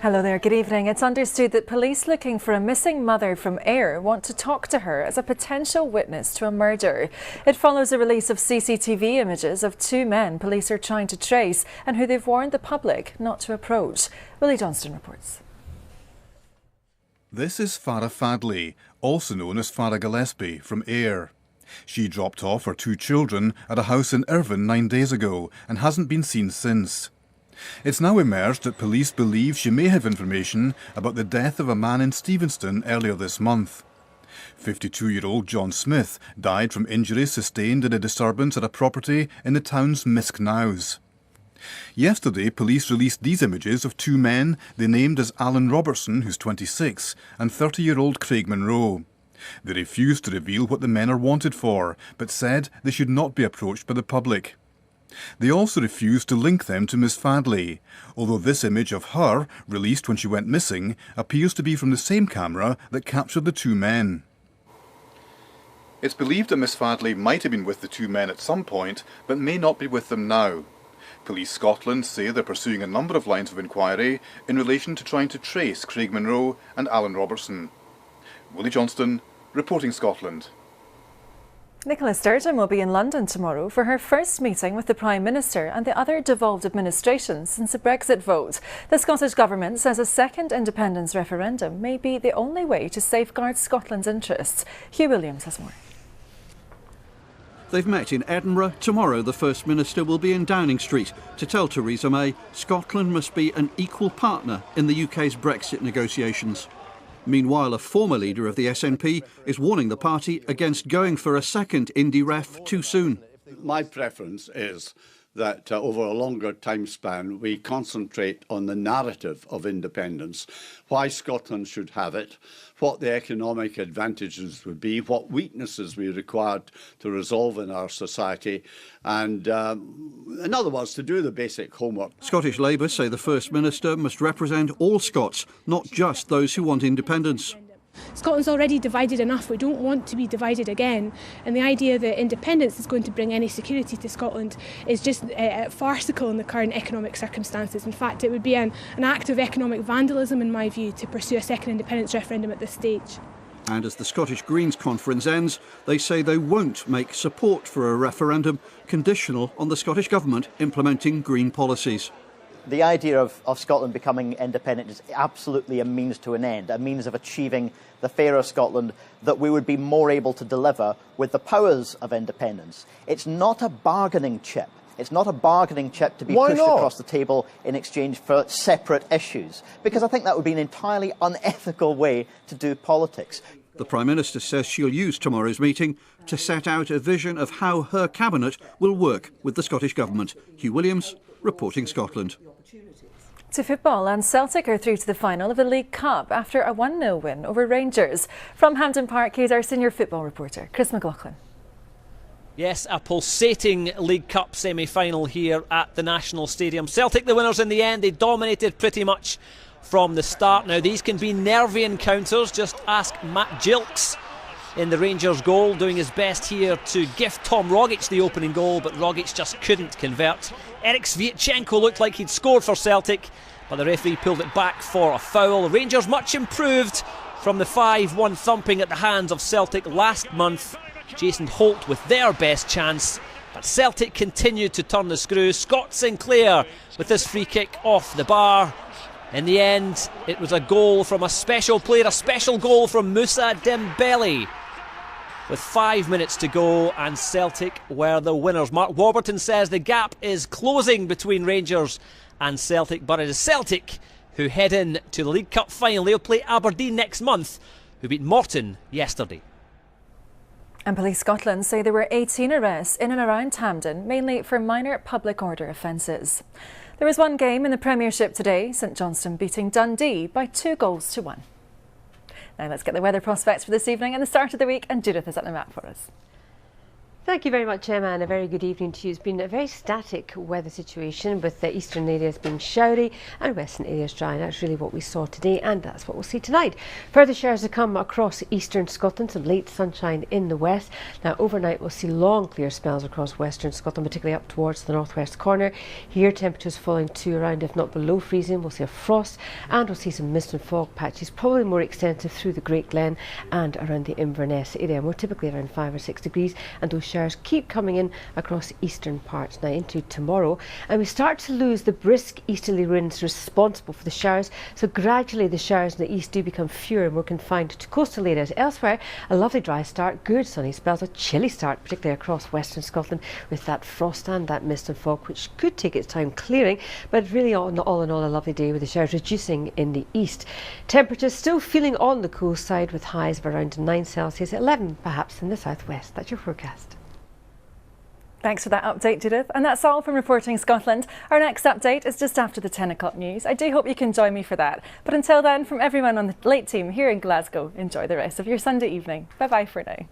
Hello there, good evening. It's understood that police looking for a missing mother from Ayr want to talk to her as a potential witness to a murder. It follows the release of CCTV images of two men police are trying to trace and who they've warned the public not to approach. Willie Johnston reports. This is Farah Fadley, also known as Farah Gillespie, from Ayr. She dropped off her two children at a house in Irvine 9 days ago and hasn't been seen since. It's now emerged that police believe she may have information about the death of a man in Stevenston earlier this month. 52-year-old John Smith died from injuries sustained in a disturbance at a property in the town's Misknows. Yesterday, police released these images of two men they named as Alan Robertson, who's 26, and 30-year-old Craig Monroe. They refused to reveal what the men are wanted for, but said they should not be approached by the public. They also refused to link them to Miss Fadley, although this image of her, released when she went missing, appears to be from the same camera that captured the two men. It's believed that Miss Fadley might have been with the two men at some point, but may not be with them now. Police Scotland say they're pursuing a number of lines of inquiry in relation to trying to trace Craig Monroe and Alan Robertson. Willie Johnston, reporting Scotland. Nicola Sturgeon will be in London tomorrow for her first meeting with the Prime Minister and the other devolved administrations since the Brexit vote. The Scottish Government says a second independence referendum may be the only way to safeguard Scotland's interests. Hugh Williams has more. They've met in Edinburgh. Tomorrow the First Minister will be in Downing Street to tell Theresa May Scotland must be an equal partner in the UK's Brexit negotiations. Meanwhile, a former leader of the SNP is warning the party against going for a second Indy ref too soon. My preference is that over a longer time span we concentrate on the narrative of independence, why Scotland should have it, what the economic advantages would be, what weaknesses we required to resolve in our society, and in other words, to do the basic homework. Scottish Labour say the First Minister must represent all Scots, not just those who want independence. Scotland's already divided enough. We don't want to be divided again. And the idea that independence is going to bring any security to Scotland is just farcical in the current economic circumstances. In fact, it would be an act of economic vandalism, in my view, to pursue a second independence referendum at this stage. And as the Scottish Greens conference ends, they say they won't make support for a referendum conditional on the Scottish Government implementing green policies. The idea of Scotland becoming independent is absolutely a means to an end, a means of achieving the fairer Scotland that we would be more able to deliver with the powers of independence. It's not a bargaining chip. It's not a bargaining chip to be pushed across the table in exchange for separate issues, because I think that would be an entirely unethical way to do politics. The Prime Minister says she'll use tomorrow's meeting to set out a vision of how her cabinet will work with the Scottish Government. Hugh Williams, reporting Scotland. To football, and Celtic are through to the final of the League Cup after a 1-0 win over Rangers. From Hampden Park, here's our senior football reporter, Chris McLaughlin. Yes, a pulsating League Cup semi-final here at the National Stadium. Celtic the winners in the end. They dominated pretty much from the start. Now these can be nervy encounters. Just ask Matt Gilks in the Rangers goal, doing his best here to gift Tom Rogic the opening goal, but Rogic just couldn't convert. Eric Sviatchenko looked like he'd scored for Celtic, but the referee pulled it back for a foul. Rangers much improved from the 5-1 thumping at the hands of Celtic last month. Jason Holt with their best chance, but Celtic continued to turn the screw. Scott Sinclair with this free kick off the bar. In the end, it was a goal from a special player, a special goal from Moussa Dembele. With 5 minutes to go, and Celtic were the winners. Mark Warburton says the gap is closing between Rangers and Celtic, but it is Celtic who head in to the League Cup final. They'll play Aberdeen next month, who beat Morton yesterday. And Police Scotland say there were 18 arrests in and around Hampden, mainly for minor public order offences. There was one game in the Premiership today, St Johnstone beating Dundee by 2-1. Now let's get the weather prospects for this evening and the start of the week, and Judith is at the map for us. Thank you very much, Emma, and a very good evening to you. It's been a very static weather situation with the eastern areas being showery and western areas dry. That's really what we saw today, and that's what we'll see tonight. Further showers to come across eastern Scotland, some late sunshine in the west. Now, overnight we'll see long clear spells across western Scotland, particularly up towards the northwest corner. Here, temperatures falling to around, if not below freezing. We'll see a frost, and we'll see some mist and fog patches, probably more extensive through the Great Glen and around the Inverness area. More typically around 5 or 6 degrees, and those showers keep coming in across eastern parts now into tomorrow, and we start to lose the brisk easterly winds responsible for the showers, so gradually the showers in the east do become fewer and more confined to coastal areas. Elsewhere, a lovely dry start, good sunny spells, a chilly start particularly across western Scotland with that frost and that mist and fog, which could take its time clearing, but really all in all a lovely day with the showers reducing in the east. Temperatures still feeling on the cool side with highs of around 9 Celsius, 11 perhaps in the southwest. That's your forecast. Thanks for that update, Judith. And that's all from Reporting Scotland. Our next update is just after the 10 o'clock news. I do hope you can join me for that. But until then, from everyone on the Late team here in Glasgow, enjoy the rest of your Sunday evening. Bye-bye for now.